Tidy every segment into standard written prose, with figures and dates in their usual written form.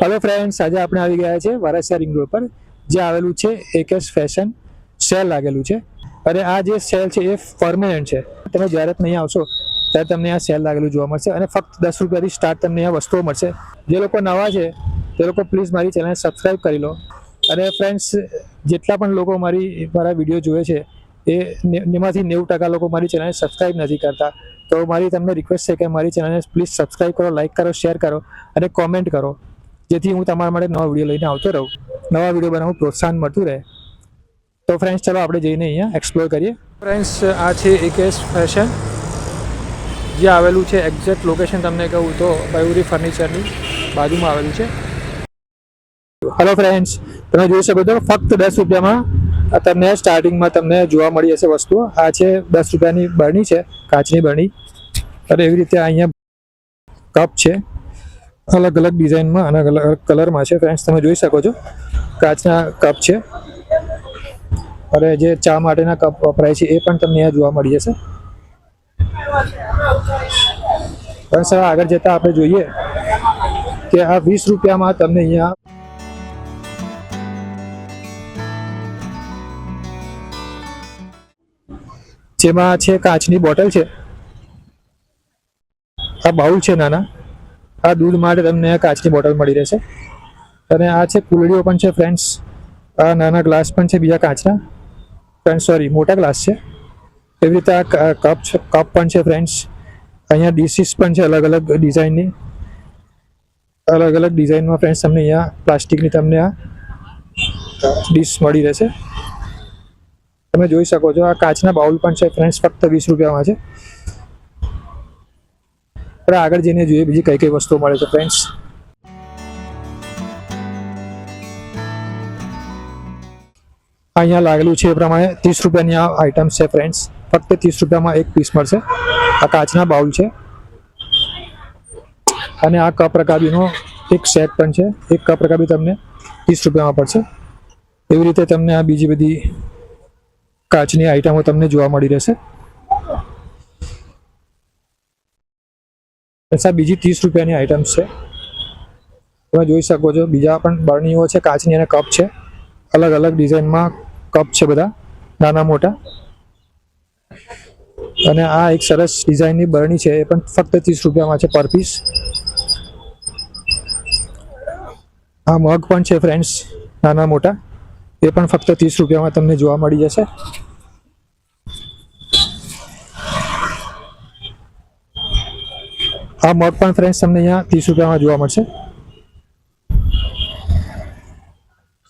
Hello friends, आज આપણે આવી ગયા છે વારાસા રિંગ રોડ પર જે આવેલું છે એકેસ ફેશન સેલ લાગેલું છે અને આ જે સેલ છે એ પરમેનન્ટ છે। તમે જ્યારે પણ અહીંયા આવશો ત્યારે તમને આ સેલ લાગેલું જોવા મળશે અને ફક્ત 10 રૂપિયાથી સ્ટાર્ટ તમને અહીંયા વસ્તુઓ મળશે। જે લોકો નવા છે તે લોકો પ્લીઝ મારી ચેનલને સબસ્ક્રાઇબ કરી લો। અને ફ્રેન્ડ્સ, જેટલા પણ લોકો મારા વિડીયો જોવે છે એ એમાંથી 90% લોકો મારી ચેનલને સબસ્ક્રાઇબ નથી કરતા। તો મારી તમને રિક્વેસ્ટ છે કે મારી ચેનલને પ્લીઝ સબસ્ક્રાઇબ કરો, લાઇક કરો, શેર કરો અને કોમેન્ટ કરો, જેથી હું તમારા માટે નવા વિડીયો લઈને આવતો રહું, નવા વિડીયો બનાવવું પ્રોત્સાહન મળતું રહે। તો ફ્રેન્ડ્સ, ચાલો આપણે જઈને અહીંયા એક્સપ્લોર કરીએ। ફ્રેન્ડ્સ, આ છે એકેસ ફેશન જે આવેલું છે, એક્ઝેક્ટ લોકેશન તમને કહું તો મયુરી ફર્નિચરની બાજુમાં આવેલું છે। હેલો ફ્રેન્ડ્સ, તમે જોઈ શકો છો ફક્ત 10 રૂપિયામાં તમને સ્ટાર્ટિંગમાં તમને જોવા મળી હશે વસ્તુઓ। આ છે 10 રૂપિયાની બરણી છે, કાચની બરણી। અને એવી રીતે અહીંયા કપ છે, अलग अलग डिजाइन में अलग अलग कलर में है। फ्रेंड्स, તમે જોઈ શકો છો કાચના કપ છે અને જે ચા માટેના કપ વપરાય છે એ પણ તમને અહીંયા જોવા મળી જશે। પણ સર, આગળ જતા આપણે જોઈએ કે આ 20 રૂપિયામાં તમને અહીંયા જેમાં છે કાચની બોટલ છે, આ બાઉલ છે નાના, આ दूध માટે તમને કાચની બોટલ મળી રહેશે। અને આ છે કુલડીઓ પણ છે ફ્રેન્ડ્સ, આ નાના ગ્લાસ પણ છે બીજા કાચના, ફ્રેન્ડ્સ સોરી મોટા ગ્લાસ છે। એવી રીતે આ કપ પણ છે ફ્રેન્ડ્સ। અહીંયા ડીશીસ પણ છે અલગ અલગ ડિઝાઇનની, અલગ અલગ ડિઝાઇનમાં ફ્રેન્ડ્સ તમને અહીંયા પ્લાસ્ટિકની તમને આ ડીશ મળી રહેશે। તમે જોઈ શકો છો આ કાચના બાઉલ પણ છે ફ્રેન્ડ્સ, ફક્ત 20 રૂપિયામાં છે। આગળ જઈને જોઈએ બીજી કઈ કઈ વસ્તુઓ મળે છે ફ્રેન્ડ્સ। અહીંયા લાગેલું છે એ પ્રમાણે 30 રૂપિયાની આ આઇટમ્સ છે ફ્રેન્ડ્સ, ફક્ત 30 રૂપિયામાં એક પીસ મળશે। આ કાચના બાઉલ છે અને આ કપ રકાબીનો એક સેટ પણ છે, એક કપ રકાબી તમને 30 રૂપિયામાં પડશે। એવી રીતે તમને આ બીજી બધી કાચની આઇટમો તમને જોવા મળી રહેશે। ऐसा બીજી 30 રૂપિયાની આઇટમ્સ છે, તમે જોઈ શકો છો। બીજા પણ બરણીઓ છે કાચની અને કપ છે, અલગ અલગ ડિઝાઇનમાં કપ છે બધા નાના મોટા। અને આ એક સરસ ડિઝાઇનની બરણી છે, એ પણ ફક્ત 30 રૂપિયામાં છે પર પીસ। આ મગ પણ છે ફ્રેન્ડ્સ નાના મોટા, એ પણ ફક્ત 30 રૂપિયામાં તમને જોવા મળી જશે। આ મગ પણ ફ્રેન્ડ્સ તમને અહીંયા 30 રૂપિયામાં જોવા મળશે,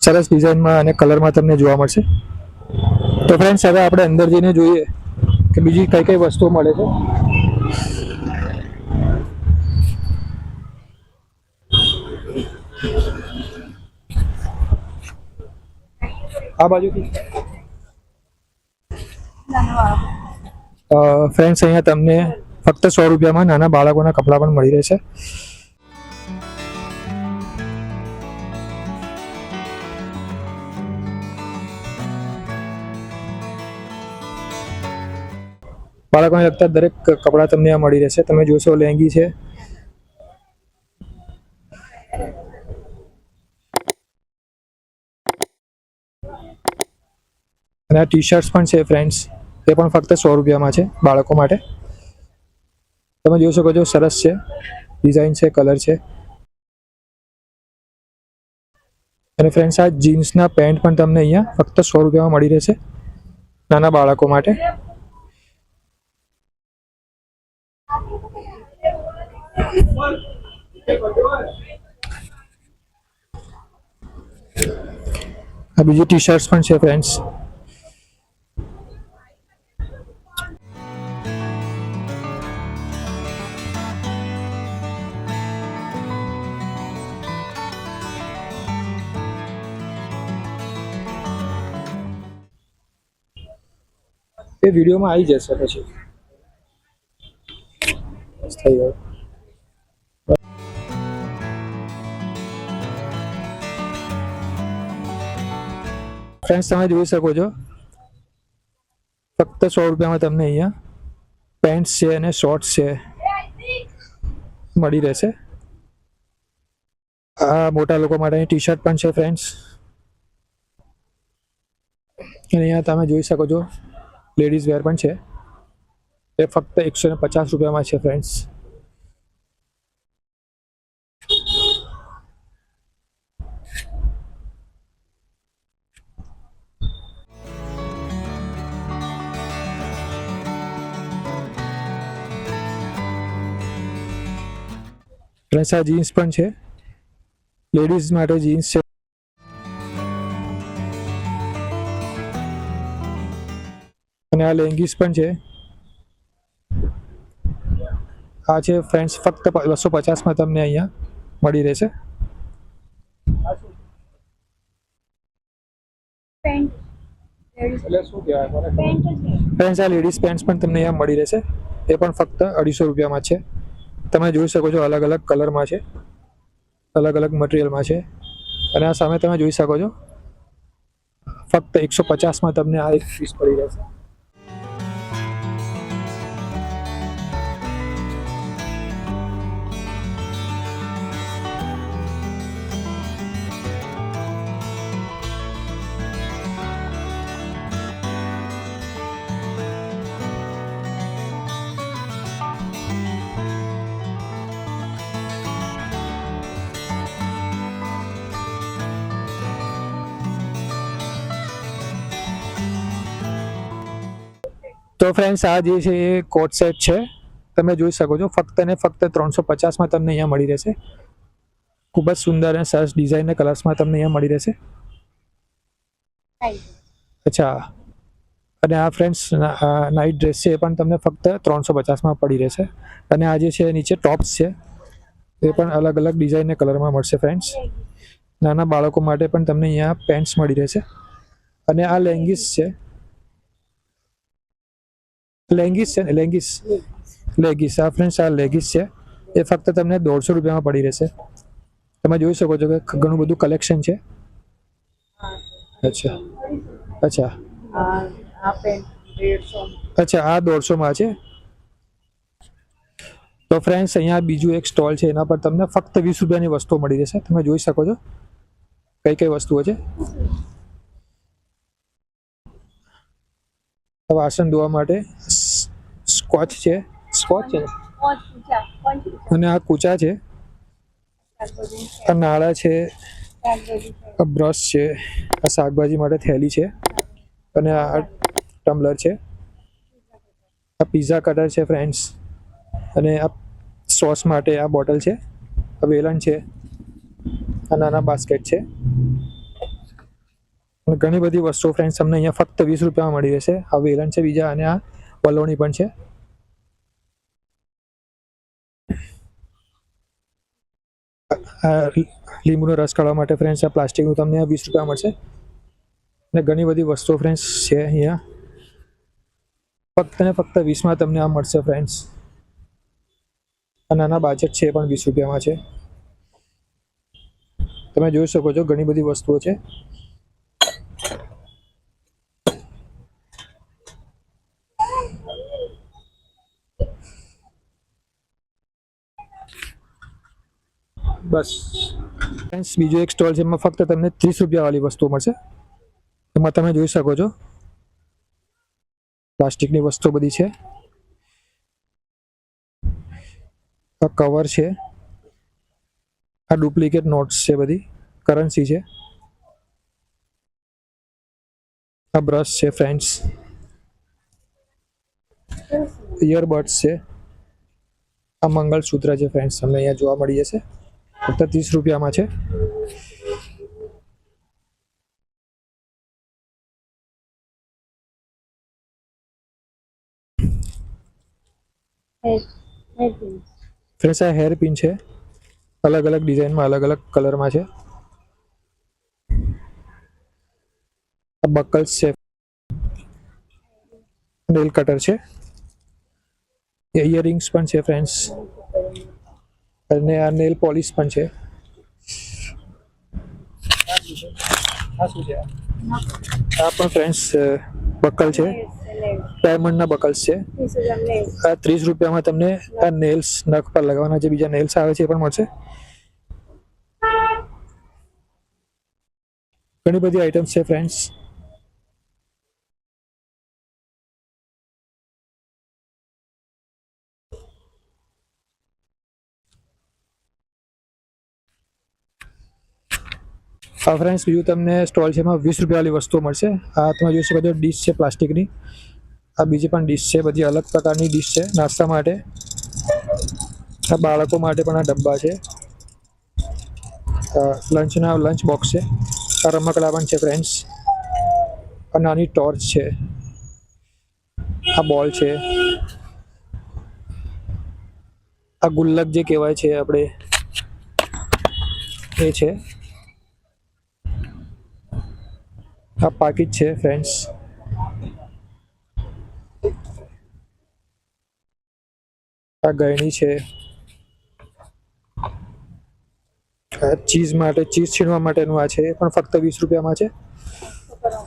સરસ ડિઝાઇનમાં અને કલરમાં તમને જોવા મળશે। તો ફ્રેન્ડ્સ, હવે આપણે અંદર જઈને જોઈએ કે બીજી કઈ કઈ વસ્તુઓ મળે છે। આ બાજુથી ફ્રેન્ડ્સ, અહીંયા તમને ફક્ત 100 રૂપિયામાં નાના બાળકોના કપડાં પણ મળી રહેશે। બાળકોને લગતા દરેક કપડાં તમને આ મળી રહેશે। તમે જોશો લેંગી છે, અને આ ટી શર્ટ્સ પણ છે ફ્રેન્ડ્સ, એ પણ ફક્ત 100 રૂપિયામાં છે બાળકો માટે। તમે જોઈ શકો છો સરસ છે, ડિઝાઇન છે, કલર છે। અને ફ્રેન્ડ્સ, આ જીન્સના પેન્ટ પણ તમને અહીંયા ફક્ત 100 રૂપિયામાં મળી રહેશે નાના બાળકો માટે। આ બીજી ટી શર્ટ્સ પણ છે ફ્રેન્ડ્સ। એ વિડીયોમાં આવી જશે પછી થઈ ગયું। ફ્રેન્ડ્સ, તમે જોઈ શકો છો ફક્ત 100 રૂપિયામાં તમને અહીંયા પેન્ટ્સ છે અને શોર્ટ્સ છે મળી રહેશે। આ મોટા લોકો માટેની ટી શર્ટ પણ છે ફ્રેન્ડ્સ. અને અહીંયા તમે જોઈ શકો છો લેડીઝ વેર પણ છે. એ ફક્ત 150 રૂપિયામાં છે ફ્રેન્ડ્સ. ફ્રેન્ડ્સ આ જીન્સ પણ છે, લેડીઝ માટે જીન્સ છે. અને આ લેંગીસ પણ છે. આ છે ફ્રેન્ડ્સ ફક્ત 250માં તમને અહીંયા મળી રહેશે. ફ્રેન્ડ્સ આ લેડીઝ પેન્ટ્સ પણ તમને અહીંયા મળી રહેશે. એ પણ ફક્ત 250 રૂપિયામાં છે. તમે જોઈ શકો છો અલગ અલગ કલરમાં છે, અલગ અલગ મટીરિયલમાં છે. અને આ સામે તમે જોઈ શકો છો ફક્ત 150માં તમને આ એક પીસ પડી રહેશે. તો ફ્રેન્ડ્સ આ જે છે એ કોટ સેટ છે, તમે જોઈ શકો છો ફક્ત ને ફક્ત 350માં તમને અહીંયા મળી રહેશે. ખૂબ જ સુંદર અને સરસ ડિઝાઇનના કલર્સમાં તમને અહીંયા મળી રહેશે. અચ્છા, અને આ ફ્રેન્ડ્સ નાઇટ ડ્રેસ છે એ પણ તમને ફક્ત 350માં પડી રહેશે. અને આ જે છે નીચે ટોપ્સ છે એ પણ અલગ અલગ ડિઝાઇનના કલરમાં મળશે ફ્રેન્ડ્સ. નાના બાળકો માટે પણ તમને અહીંયા પેન્ટ્સ મળી રહેશે. અને આ લેંગીસ છે, લેગીસ આ ફ્રેન્ડ્સ આ લેગીસ છે એ ફક્ત તમને 150 રૂપિયામાં પડી રહેશે. તમે જોઈ શકો છો કે ઘણું બધું કલેક્શન છે. અચ્છા અચ્છા અચ્છા આ 150માં છે. તો ફ્રેન્ડ્સ અહીંયા બીજું એક સ્ટોલ છે, એના પર તમને ફક્ત 20 રૂપિયાની વસ્તુઓ મળી રહેશે. તમે જોઈ શકો છો કઈ કઈ વસ્તુઓ છે. વાસણ ધોવા માટે સ્કોચ છે, અને આ કૂચા છે, આ નાળા છે, આ બ્રશ છે, આ શાકભાજી માટે થેલી છે, અને આ ટમ્બલર છે, આ પિઝા કટર છે ફ્રેન્ડ્સ, અને આ સોસ માટે આ બોટલ છે, આ વેલણ છે, આ નાના બાસ્કેટ છે. ઘણી બધી વસ્તુઓ ફ્રેન્ડ્સ તમને અહીંયા ફક્ત 20 રૂપિયામાં મળી રહેશે. આ વેલણ છે બીજા, અને આ વલોણી પણ છે. લીંબુનો રસ કાઢવા માટે ફ્રેન્ડ્સ આ પ્લાસ્ટિકનું તમને 20 રૂપિયા મળશે. અને ઘણી બધી વસ્તુઓ ફ્રેન્ડ્સ છે અહીંયા ફક્ત ને ફક્ત 20માં તમને આ મળશે ફ્રેન્ડ્સ. આ નાના બાજેટ છે એ પણ 20 રૂપિયામાં છે. તમે જોઈ શકો છો ઘણી બધી વસ્તુઓ છે. બસ ફ્રેન્ડ્સ બીજો એક સ્ટોલ છે, એમાં ફક્ત તમને 30 રૂપિયાવાળી વસ્તુઓ મળશે. એમાં તમે જોઈ શકો છો પ્લાસ્ટિકની વસ્તુઓ બધી છે. આ કવર છે, આ ડુપ્લિકેટ નોટ્સ છે, બધી કરન્સી છે, આ બ્રશ છે ફ્રેન્ડ્સ, ઇયરબડ્સ છે, આ મંગળસૂત્ર છે ફ્રેન્ડ્સ, તમને અહીંયા જોવા મળી જશે. ફક્ત 30 રૂપિયામાં છે. ફ્રેન્ડ્સ આ હેર પિન છે, અલગ અલગ ડિઝાઇનમાં અલગ અલગ કલરમાં છે. આ બકલ્સ છે, નેલ કટર છે, ઇયરિંગ્સ પણ છે ફ્રેન્ડ્સ, અને આ નેલ પોલિશ પણ છે. આ પણ ફ્રેન્ડ્સ બકલ છે, ડાયમંડના બકલ્સ છે. આ 30 રૂપિયામાં તમને આ નેલ્સ નખ પર લગાવવાના જે બીજા નેલ્સ આવે છે એ પણ મળશે. ઘણી બધી આઇટમ્સ છે ફ્રેન્ડ્સ. ફ્રેન્ડ્સ બીજું તમને સ્ટોલ છે એમાં 20 રૂપિયાવાળી વસ્તુઓ મળશે. આ તમે જોઈ શકો છો ડીશ છે પ્લાસ્ટિકની. આ બીજી પણ ડીશ છે, બધી અલગ પ્રકારની ડીશ છે નાસ્તા માટે. આ બાળકો માટે પણ આ ડબ્બા છે. લંચના લંચ બોક્સ છે. આ રમકડા પણ છે ફ્રેન્ડ્સ. આ નાની ટોર્ચ છે. આ બોલ છે. આ ગુલ્લક જે કહેવાય છે આપણે એ છે. આ પાકીટ છે ફ્રેન્ડ્સ. આ ગળણી છે. ચીઝ માટે, ચીઝ છીણવા માટેનું આ છે, એ પણ ફક્ત 20 રૂપિયામાં છે.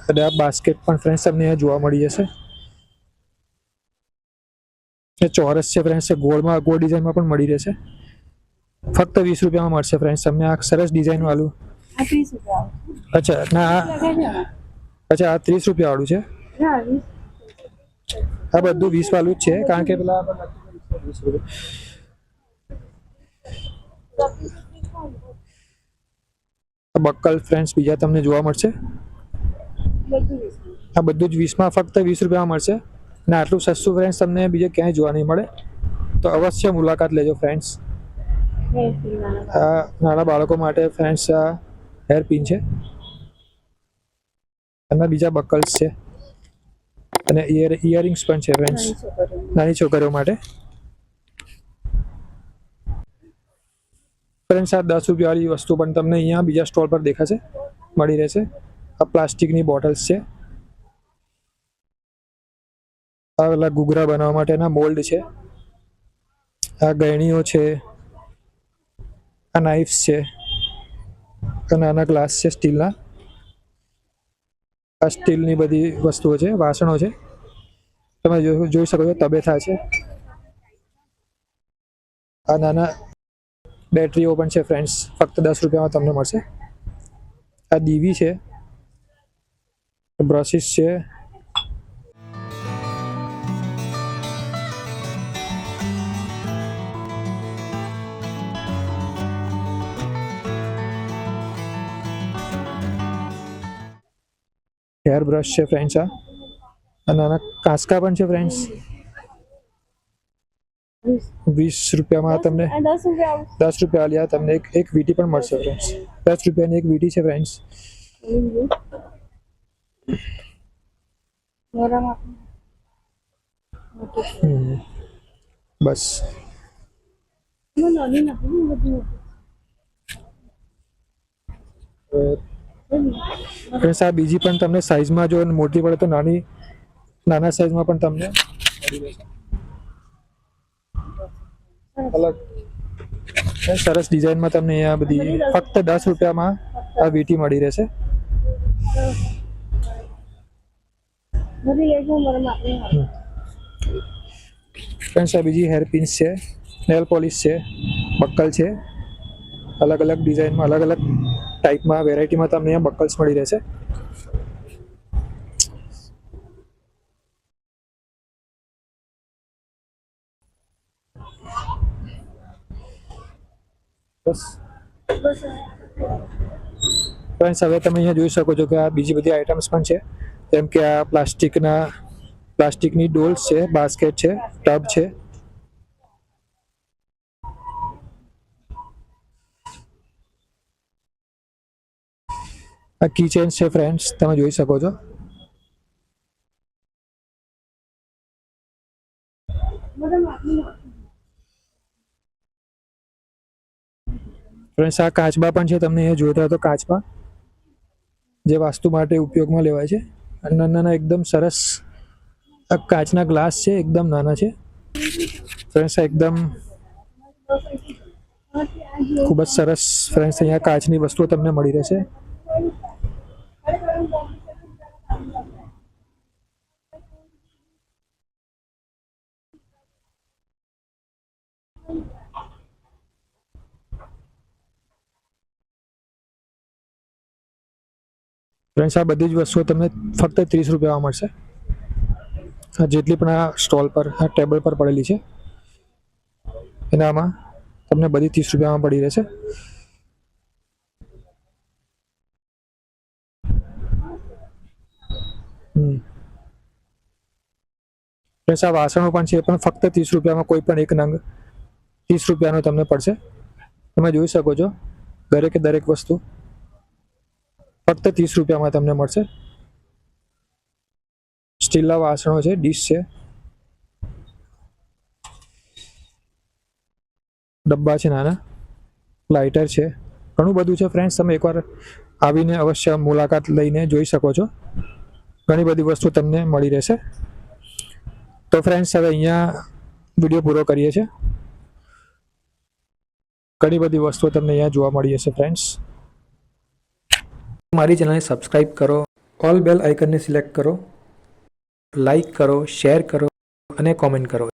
અને આ બાસ્કેટ પણ ફ્રેન્ડ્સ તમને અહીંયા જોવા મળી જશે. એ ચોરસ છે ફ્રેન્ડ્સ, ગોળ ડિઝાઇનમાં પણ મળી રહેશે. ફક્ત 20 રૂપિયામાં મળશે ફ્રેન્ડ્સ તમને આ સરસ ડિઝાઇન વાળું. અચ્છા ના અચ્છા આ 30 રૂપિયા વાળું છે. આ બધું 20 વાળું જ છે, કારણ કે પેલા બક્કલ ફ્રેન્ડ્સ બીજા તમને જોવા મળશે. આ બધું જ 20માં, ફક્ત 20 રૂપિયામાં મળશે. અને આટલું સસ્તું ફ્રેન્ડ્સ તમને બીજે ક્યાંય જોવા નહીં મળે. તો અવશ્ય મુલાકાત લેજો ફ્રેન્ડ્સ. આ નાના બાળકો માટે ફ્રેન્ડ્સ આ હેર પિન છે. એમાં બીજા બકલ્સ છે અને ઇયરિંગ્સ પણ છે ફ્રેન્ડ્સ, નાની છોકરીઓ માટે. ફ્રેન્ડ્સ આ 10 રૂપિયાવાળી વસ્તુ પણ તમને અહીંયા બીજા સ્ટોલ પર દેખાશે, મળી રહેશે. આ પ્લાસ્ટિકની બોટલ્સ છે. આ પેલા ઘૂઘરા બનાવવા માટેના મોલ્ડ છે. આ ગળણીઓ છે. આ નાઇફ્સ છે. આ નાના ગ્લાસ છે સ્ટીલના. આ સ્ટીલની બધી વસ્તુઓ છે, વાસણો છે. તમે જોઈ શકો છો તબેથા છે. આ નાના બેટરીઓ પણ છે ફ્રેન્ડ્સ, ફક્ત 10 રૂપિયામાં તમને મળશે. આ દીવી છે. બ્રશિસ છે. હેર બ્રશ છે ફ્રેન્ડ્સ. આ નાના કાંસકા પણ છે ફ્રેન્ડ્સ. 20 રૂપિયામાં તમને 10 રૂપિયા આ તમને એક વીટી પણ મળશે ફ્રેન્ડ્સ. 10 રૂપિયાની એક વીટી છે ફ્રેન્ડ્સ. બસ ફ્રેન્ડ્સ આ બીજી પણ તમને સાઈઝમાં જો મોટી પડે તો નાના સાઈઝમાં પણ તમને અલગ સરસ ડિઝાઇનમાં તમને અહીંયા બધી ફક્ત 10 રૂપિયામાં આ વીટી મળી રહેશે. ફ્રેન્ડ્સ આ બીજી હેર પિન્સ છે, નેલ પોલિશ છે, બક્કલ છે. અલગ અલગ ડિઝાઇનમાં, અલગ અલગ ટાઈપમાં, વેરાયટીમાં તમને અહીંયા બક્કલ્સ મળી રહેશે. બસ ફ્રેન્ડ્સ હવે તમે અહીંયા જોઈ શકો છો કે આ બીજી બધી આઇટમ્સ પણ છે, જેમ કે આ પ્લાસ્ટિકની ડોલ્સ છે, બાસ્કેટ છે, ટબ છે. આ કી ચેન્સ છે ફ્રેન્ડ્સ, તમે જોઈ શકો છો. ફ્રેન્ડ્સ આ કાચબા પણ છે, તમને અહીંયા જોતા તો કાચબા જે વાસ્તુ માટે ઉપયોગમાં લેવાય છે. નાના નાના એકદમ સરસ આ કાચના ગ્લાસ છે, એકદમ નાના છે ફ્રેન્ડ્સ. એકદમ ખૂબ જ સરસ ફ્રેન્ડ્સ અહીંયા કાચની વસ્તુઓ તમને મળી રહેશે. ફ્રેન્ડ્સ, આ બધી જ વસ્તુઓ તમને ફક્ત 30 રૂપિયામાં મળશે. આ જેટલી પણ આ સ્ટોલ પર, આ ટેબલ પર પડેલી છે એનામાં તમને બધી 30 રૂપિયામાં પડી રહેશે. ફ્રેન્ડ્સ, આ વાસણો પણ છે, એ પણ ફક્ત 30 રૂપિયામાં કોઈ પણ એક નંગ 30 રૂપિયાનો તમને પડશે. તમે જોઈ શકો છો દરેકે દરેક વસ્તુ ફક્ત 30 રૂપિયામાં તમને મળશે. સ્ટીલના વાસણો છે, ડીશ છે, ડબ્બા છે નાના, લાઇટર છે, ઘણું બધું છે. ફ્રેન્ડ્સ, તમે એકવાર આવીને અવશ્ય મુલાકાત લઈને જોઈ શકો છો. ઘણી બધી વસ્તુ તમને મળી રહેશે. તો ફ્રેન્ડ્સ, હવે અહીંયા વિડીયો પૂરો કરીએ છીએ. ઘણી બધી વસ્તુઓ તમને અહીંયા જોવા મળી હશે. ફ્રેન્ડ્સ, મારી ચેનલને સબસ્ક્રાઈબ કરો, ઓલ બેલ આઇકનને સિલેક્ટ કરો, લાઈક કરો, શેર કરો અને કોમેન્ટ કરો.